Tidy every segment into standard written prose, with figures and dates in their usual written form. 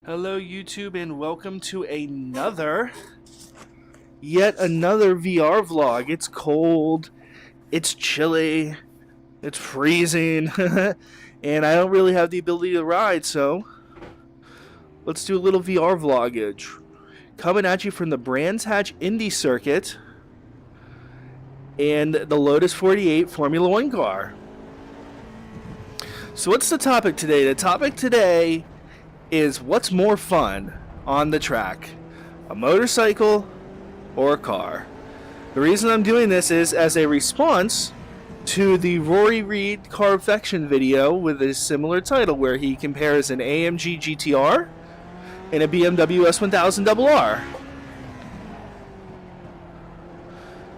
Hello YouTube and welcome to yet another VR vlog. It's cold, it's chilly, it's freezing, and I don't really have the ability to ride, so let's do a little VR vloggage. Coming at you from the Brands Hatch Indy Circuit and the Lotus 48 Formula 1 car. So what's the topic today? The topic today is what's more fun on the track, a motorcycle or a car. The reason I'm doing this is as a response to the Rory Reid car affection video with a similar title where he compares an AMG GTR and a BMW S1000RR.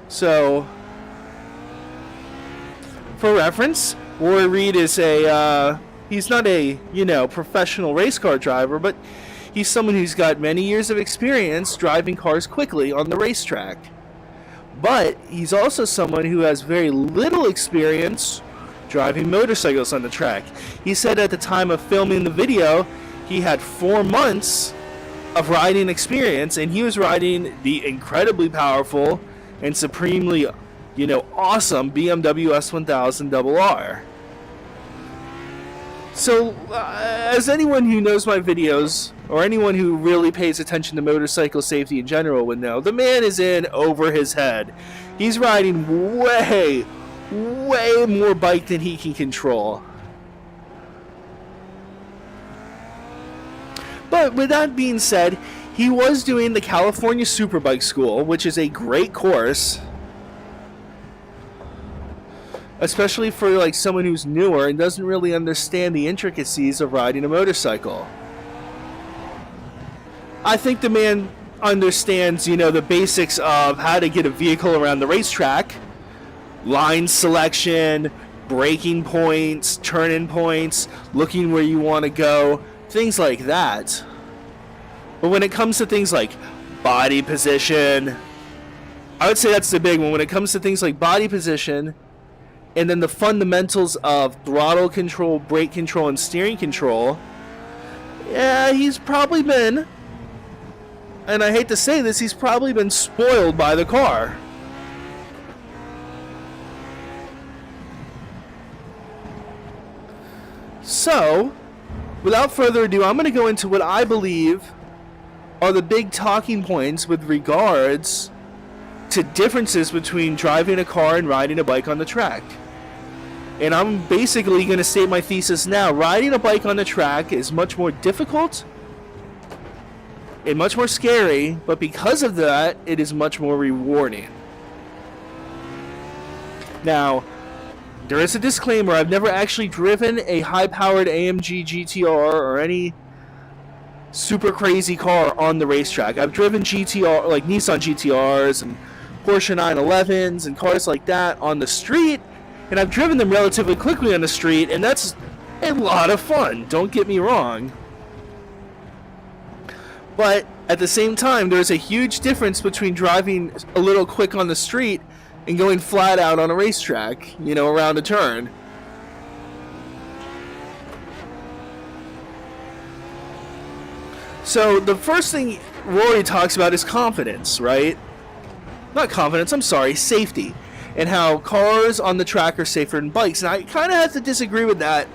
So for reference, Rory Reid is he's not a, professional race car driver, but he's someone who's got many years of experience driving cars quickly on the racetrack. But he's also someone who has very little experience driving motorcycles on the track. He said at the time of filming the video, he had 4 months of riding experience, and he was riding the incredibly powerful and supremely, awesome BMW S1000RR. So, as anyone who knows my videos, or anyone who really pays attention to motorcycle safety in general would know, the man is in over his head. He's riding way more bike than he can control. But with that being said, he was doing the California Superbike School, which is a great course, especially for someone who's newer and doesn't really understand the intricacies of riding a motorcycle. I think the man understands, the basics of how to get a vehicle around the racetrack, line selection, braking points, turn-in points, looking where you want to go, things like that. But when it comes to things like body position, I would say that's the big one. When it comes to things like body position, and then the fundamentals of throttle control, brake control, and steering control, yeah, he's probably been, and I hate to say this, he's probably been spoiled by the car. So, without further ado, I'm going to go into what I believe are the big talking points with regards to differences between driving a car and riding a bike on the track. And I'm basically going to state my thesis now. Riding a bike on the track is much more difficult and much more scary, but because of that, it is much more rewarding. Now, there is a disclaimer. I've never actually driven a high-powered AMG GTR or any super crazy car on the racetrack. I've driven GTR, like Nissan GTRs and Porsche 911s and cars like that on the street, and I've driven them relatively quickly on the street, and that's a lot of fun, don't get me wrong. But at the same time, there's a huge difference between driving a little quick on the street and going flat out on a racetrack, around a turn. So the first thing Rory talks about is confidence, right? Not confidence, I'm sorry, safety. And how cars on the track are safer than bikes. And I kind of have to disagree with that.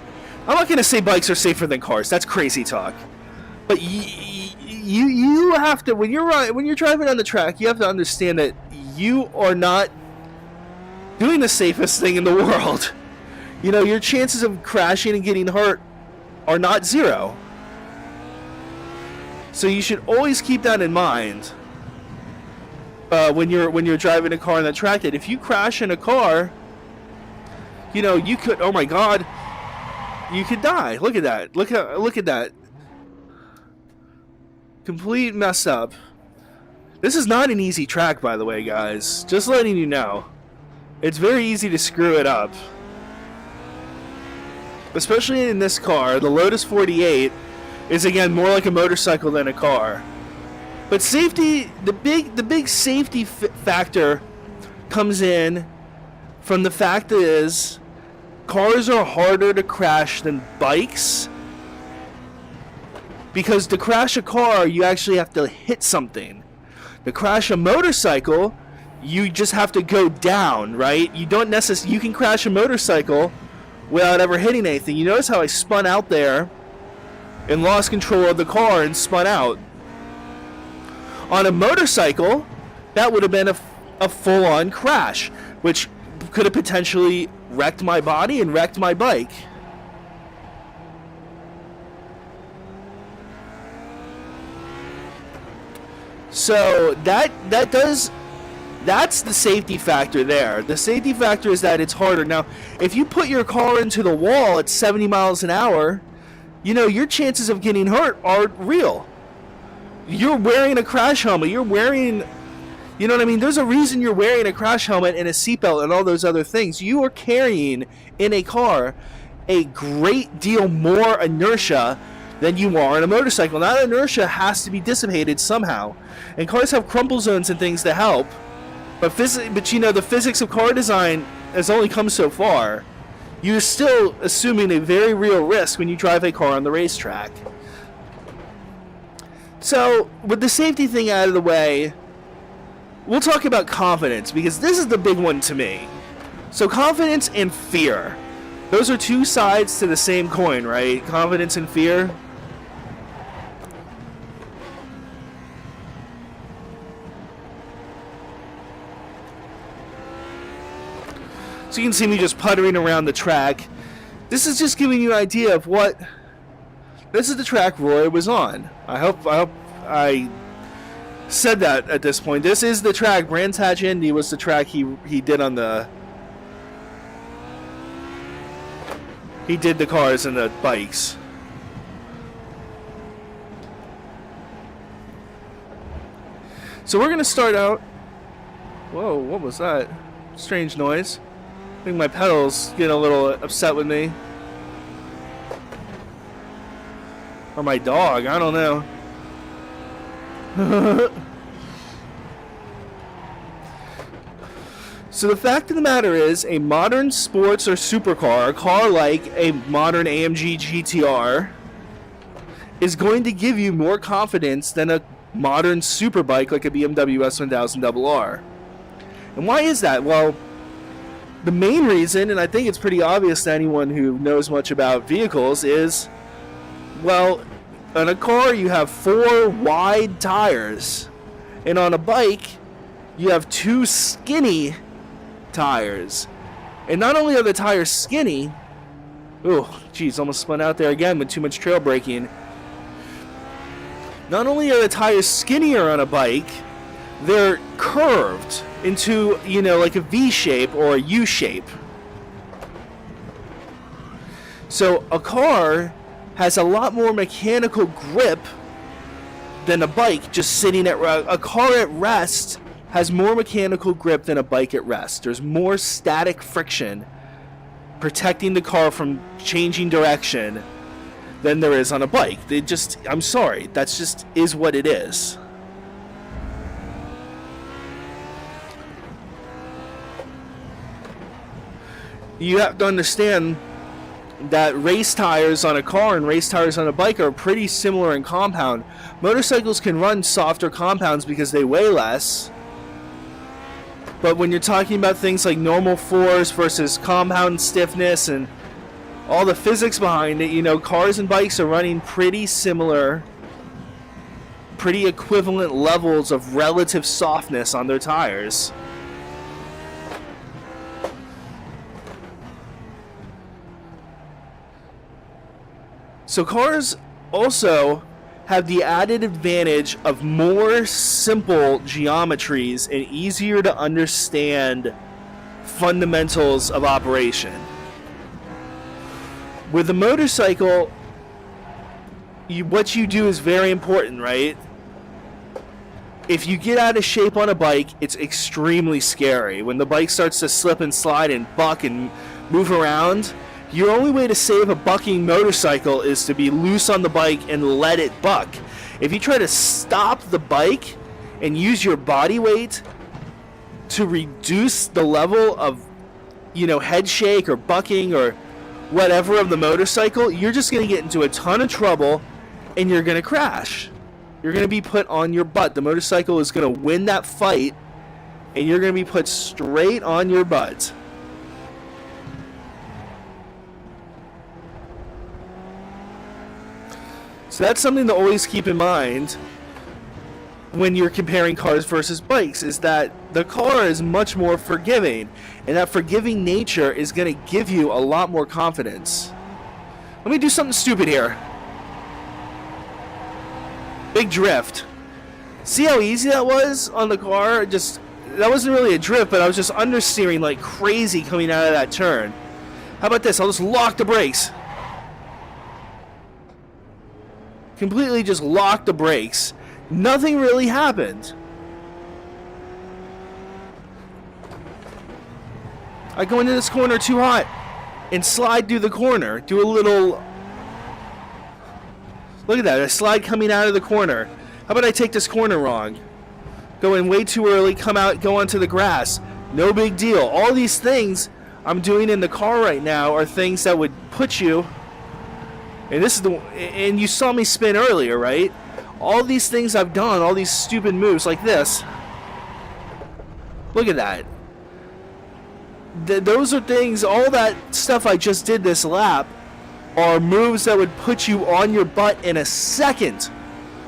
I'm not going to say bikes are safer than cars. That's crazy talk. But you have to, when you're driving on the track, you have to understand that you are not doing the safest thing in the world. Your chances of crashing and getting hurt are not zero. So you should always keep that in mind. When you're driving a car on the track, that if you crash in a car, you could, oh my god, you could die. Look at that. Look at that. Complete mess up. This is not an easy track, by the way, guys. Just letting you know. It's very easy to screw it up. Especially in this car, the Lotus 48 is again more like a motorcycle than a car. But safety, the big safety factor comes in from the fact is cars are harder to crash than bikes Because to crash a car, you actually have to hit something. To crash a motorcycle, you just have to go down, right? You don't necessarily, you can crash a motorcycle without ever hitting anything. You notice how I spun out there and lost control of the car and spun out. On a motorcycle, that would have been a full-on crash, which could have potentially wrecked my body and wrecked my bike. So that's the safety factor there. The safety factor is that it's harder. Now, if you put your car into the wall at 70 miles an hour, you know, your chances of getting hurt are real. You're wearing a crash helmet. You're wearing, you know what I mean? There's a reason you're wearing a crash helmet and a seatbelt and all those other things. You are carrying in a car a great deal more inertia than you are on a motorcycle. That inertia has to be dissipated somehow. And cars have crumple zones and things to help. But you know, the physics of car design has only come so far. You're still assuming a very real risk when you drive a car on the racetrack. So, with the safety thing out of the way, we'll talk about confidence, because this is the big one to me. So confidence and fear. Those are two sides to the same coin, right? Confidence and fear. So you can see me just puttering around the track. This is just giving you an idea of what... This is the track Roy was on. I hope I said that at this point. This is the track. Brands Hatch Indy was the track he did on the... He did the cars and the bikes. So we're going to start out... Whoa, what was that? Strange noise. I think my pedals getting a little upset with me. Or my dog, I don't know. So the fact of the matter is, a modern sports or supercar, a car like a modern AMG GTR, is going to give you more confidence than a modern superbike like a BMW S1000RR. And why is that? Well, the main reason, and I think it's pretty obvious to anyone who knows much about vehicles, is, well, on a car you have 4 wide tires, and on a bike you have 2 skinny tires. And not only are the tires skinny, oh geez, almost spun out there again with too much trail braking. Not only are the tires skinnier on a bike, they're curved into, you know, like a V shape or a U shape. So a car has a lot more mechanical grip than a bike just sitting at rest. A car at rest has more mechanical grip than a bike at rest. There's more static friction protecting the car from changing direction than there is on a bike. I'm sorry, that's just is what it is. You have to understand that race tires on a car and race tires on a bike are pretty similar in compound. Motorcycles can run softer compounds because they weigh less. But when you're talking about things like normal force versus compound stiffness and all the physics behind it, you know, cars and bikes are running pretty similar, pretty equivalent levels of relative softness on their tires. So cars also have the added advantage of more simple geometries and easier to understand fundamentals of operation. With a motorcycle, what you do is very important, right? If you get out of shape on a bike, it's extremely scary. When the bike starts to slip and slide and buck and move around, your only way to save a bucking motorcycle is to be loose on the bike and let it buck. If you try to stop the bike and use your body weight to reduce the level of, you know, head shake or bucking or whatever of the motorcycle, you're just going to get into a ton of trouble and you're going to crash. You're going to be put on your butt. The motorcycle is going to win that fight, and you're going to be put straight on your butt. So that's something to always keep in mind when you're comparing cars versus bikes, is that the car is much more forgiving, and that forgiving nature is going to give you a lot more confidence. Let me do something stupid here. Big drift. See how easy that was on the car? That wasn't really a drift, but I was just understeering like crazy coming out of that turn. How about this? I'll just lock the brakes. Completely just lock the brakes. Nothing really happened. I go into this corner too hot and slide through the corner. Do a little... Look at that. I slide coming out of the corner. How about I take this corner wrong? Go in way too early, come out, go onto the grass. No big deal. All these things I'm doing in the car right now are things that would put you... And you saw me spin earlier, right? All these things I've done, all these stupid moves like this. Look at that. Those are things, all that stuff I just did this lap are moves that would put you on your butt in a second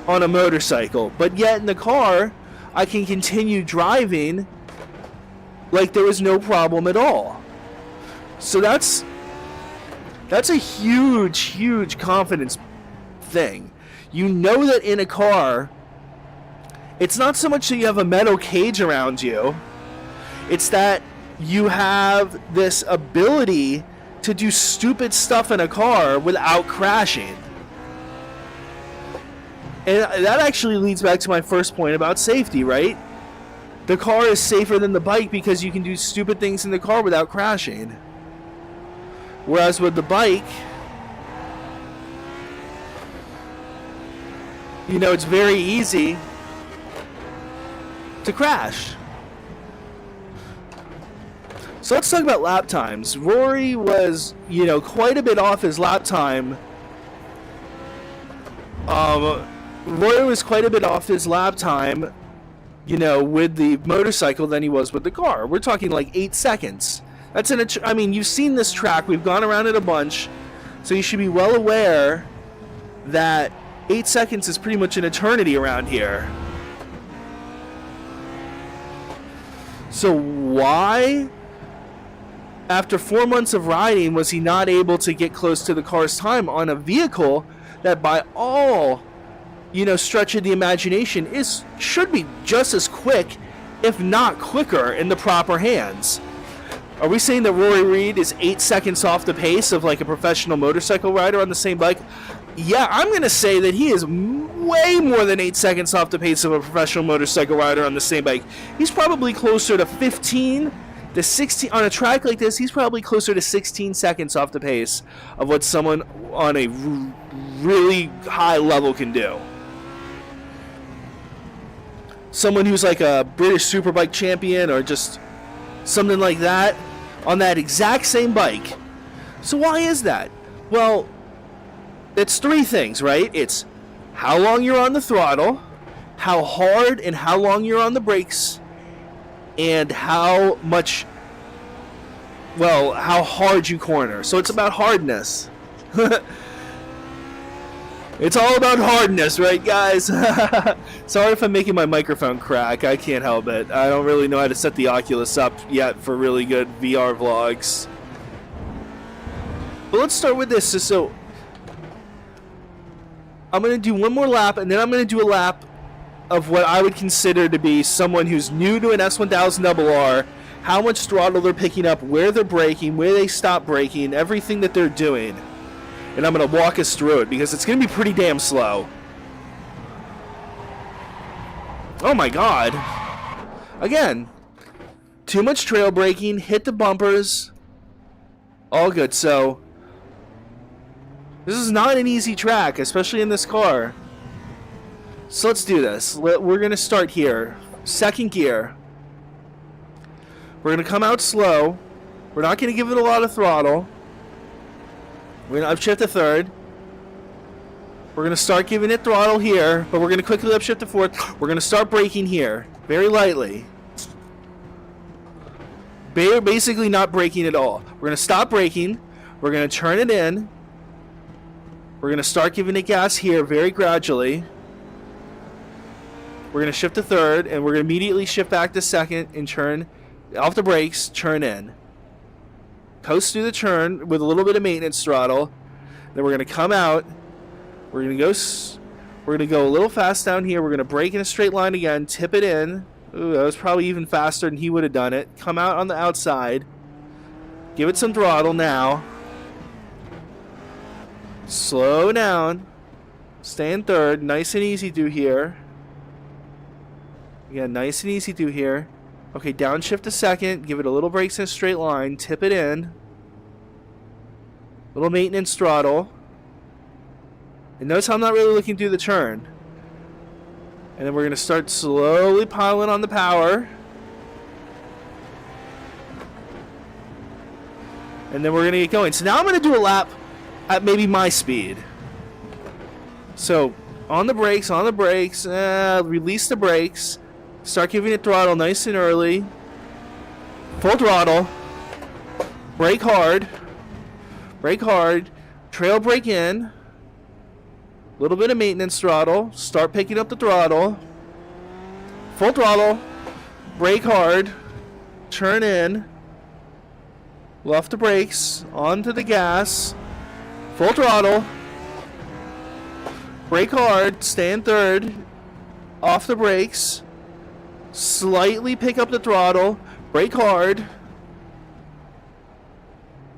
on a motorcycle. But yet in the car, I can continue driving like there was no problem at all. So that's a huge, huge confidence thing. You know that in a car, it's not so much that you have a metal cage around you, it's that you have this ability to do stupid stuff in a car without crashing. And that actually leads back to my first point about safety, right? The car is safer than the bike because you can do stupid things in the car without crashing. Whereas with the bike, you know, it's very easy to crash. So let's talk about lap times. Rory was, you know, quite a bit off his lap time. Rory was quite a bit off his lap time, you know, with the motorcycle than he was with the car. We're talking like 8 seconds. That's I mean, you've seen this track. We've gone around it a bunch. So you should be well aware that 8 seconds is pretty much an eternity around here. So why, after 4 months of riding, was he not able to get close to the car's time on a vehicle that by all, you know, stretch of the imagination should be just as quick, if not quicker, in the proper hands? Are we saying that Rory Reid is 8 seconds off the pace of like a professional motorcycle rider on the same bike? Yeah, I'm going to say that he is way more than 8 seconds off the pace of a professional motorcycle rider on the same bike. He's probably closer to 15 to 16. On a track like this, he's probably closer to 16 seconds off the pace of what someone on a really high level can do. Someone who's like a British Superbike champion or just something like that on that exact same bike. So why is that? Well, it's three things, right? It's how long you're on the throttle, how hard and how long you're on the brakes, and how hard you corner. So it's about hardness. It's all about hardness, right, guys? Sorry if I'm making my microphone crack. I can't help it. I don't really know how to set the Oculus up yet for really good VR vlogs. But let's start with this. So I'm going to do one more lap, and then I'm going to do a lap of what I would consider to be someone who's new to an S1000RR, how much throttle they're picking up, where they're braking, where they stop braking, everything that they're doing. And I'm going to walk us through it because it's going to be pretty damn slow. Oh my god. Again, too much trail braking, hit the bumpers. All good. So this is not an easy track, especially in this car. So let's do this. We're going to start here. Second gear. We're going to come out slow. We're not going to give it a lot of throttle. We're going to upshift to third. We're going to start giving it throttle here, but we're going to quickly upshift to fourth. We're going to start braking here, very lightly. Basically not braking at all. We're going to stop braking. We're going to turn it in. We're going to start giving it gas here very gradually. We're going to shift to third, and we're going to immediately shift back to second and turn off the brakes, turn in. Coast through the turn with a little bit of maintenance throttle. Then we're going to come out. We're going to go a little fast down here. We're going to brake in a straight line again, tip it in. Ooh, that was probably even faster than he would have done it. Come out on the outside. Give it some throttle now. Slow down. Stay in third. Nice and easy through here. Again, nice and easy through here. Okay, downshift to second. Give it a little brakes in a straight line. Tip it in. Little maintenance throttle. And notice how I'm not really looking through the turn. And then we're going to start slowly piling on the power. And then we're going to get going. So now I'm going to do a lap at maybe my speed. So on the brakes, release the brakes. Start giving it throttle nice and early. Full throttle. Brake hard. Brake hard. Trail brake in. Little bit of maintenance throttle. Start picking up the throttle. Full throttle. Brake hard. Turn in. Off the brakes. Onto the gas. Full throttle. Brake hard. Stay in third. Off the brakes. Slightly pick up the throttle. Brake hard.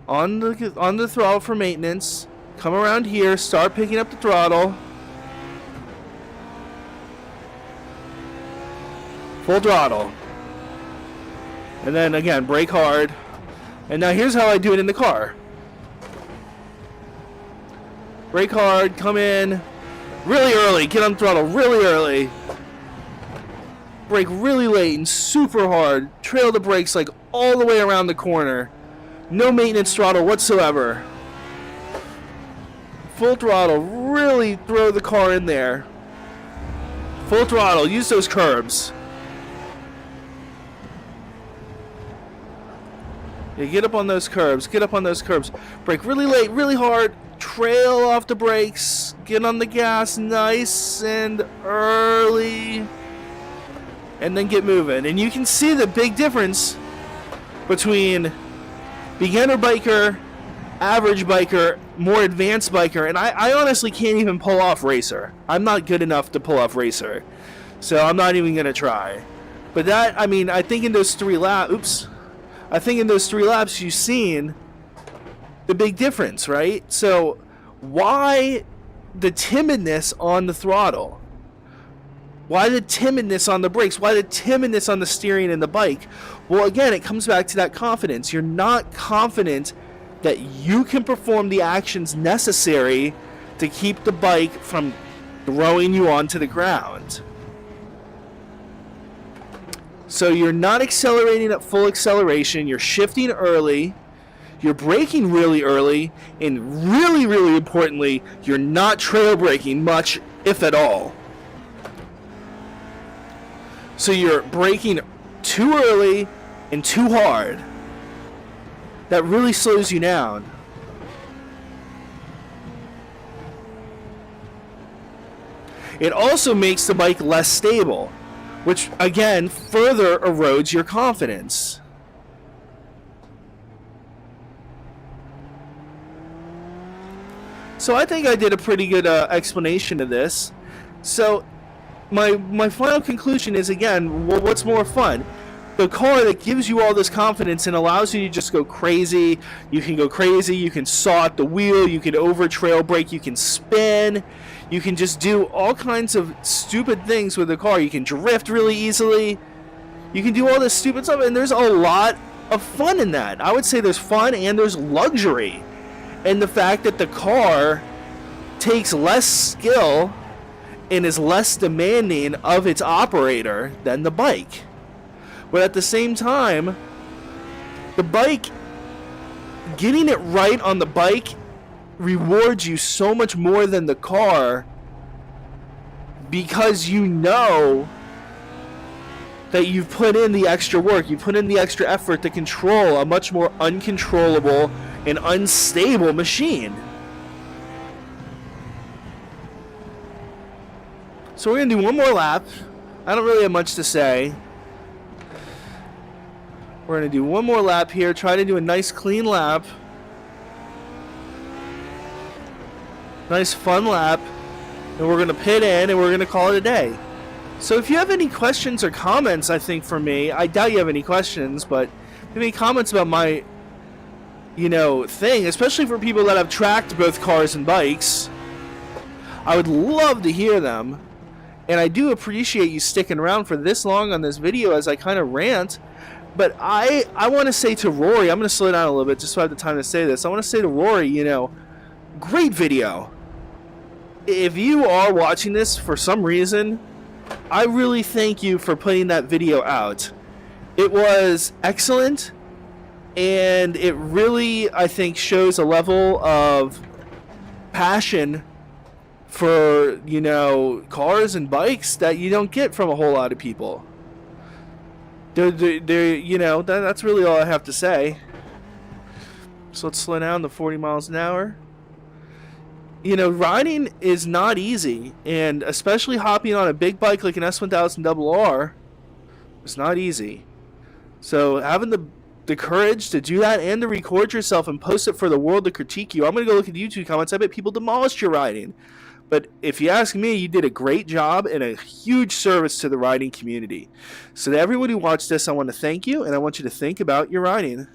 On the throttle for maintenance. Come around here, start picking up the throttle. Full throttle. And then again, brake hard. And now here's how I do it in the car. Brake hard, come in. Really early, get on throttle really early. Brake really late and super hard. Trail the brakes like all the way around the corner. No maintenance throttle whatsoever. Full throttle, really throw the car in there. Full throttle, use those curbs. Yeah, get up on those curbs, get up on those curbs. Brake really late, really hard. Trail off the brakes, get on the gas nice and early. And then get moving. And you can see the big difference between beginner biker, average biker, more advanced biker, and I honestly can't even pull off racer. I'm not good enough to pull off racer, so I'm not even gonna try. But that, I mean, I think in those 3 laps, you've seen the big difference, right? So why the timidness on the throttle? Why the timidness on the brakes? Why the timidness on the steering and the bike? Well, again, it comes back to that confidence. You're not confident that you can perform the actions necessary to keep the bike from throwing you onto the ground. So you're not accelerating at full acceleration, you're shifting early, you're braking really early, and really, really importantly, you're not trail braking much, if at all. So you're braking too early and too hard. That really slows you down. It also makes the bike less stable, which again further erodes your confidence. So I think I did a pretty good explanation of this. So my final conclusion is, again, well, what's more fun? The car that gives you all this confidence and allows you to just go crazy. You can go crazy, you can saw at the wheel, you can over trail brake, you can spin, you can just do all kinds of stupid things with the car. You can drift really easily, you can do all this stupid stuff, and there's a lot of fun in that. I would say there's fun and there's luxury in the fact that the car takes less skill and is less demanding of its operator than the bike. But at the same time, the bike, getting it right on the bike rewards you so much more than the car, because you know that you've put in the extra work, you put in the extra effort to control a much more uncontrollable and unstable machine. So we're going to do one more lap. I don't really have much to say. We're going to do one more lap here, try to do a nice clean lap. Nice fun lap. And we're going to pit in and we're going to call it a day. So if you have any questions or comments, I think for me, I doubt you have any questions, but if you have any comments about my, thing, especially for people that have tracked both cars and bikes, I would love to hear them. And I do appreciate you sticking around for this long on this video as I kind of rant. But I want to say to Rory, I'm going to slow down a little bit just so I have the time to say this. I want to say to Rory, great video. If you are watching this for some reason, I really thank you for putting that video out. It was excellent, and it really, I think, shows a level of passion for, cars and bikes that you don't get from a whole lot of people. That's really all I have to say. So let's slow down to 40 miles an hour. Riding is not easy, and especially hopping on a big bike like an S1000RR, it's not easy. So having the courage to do that and to record yourself and post it for the world to critique you. I'm going to go look at the YouTube comments. I bet people demolished your riding. But if you ask me, you did a great job and a huge service to the riding community. So to everyone who watched this, I want to thank you, and I want you to think about your riding.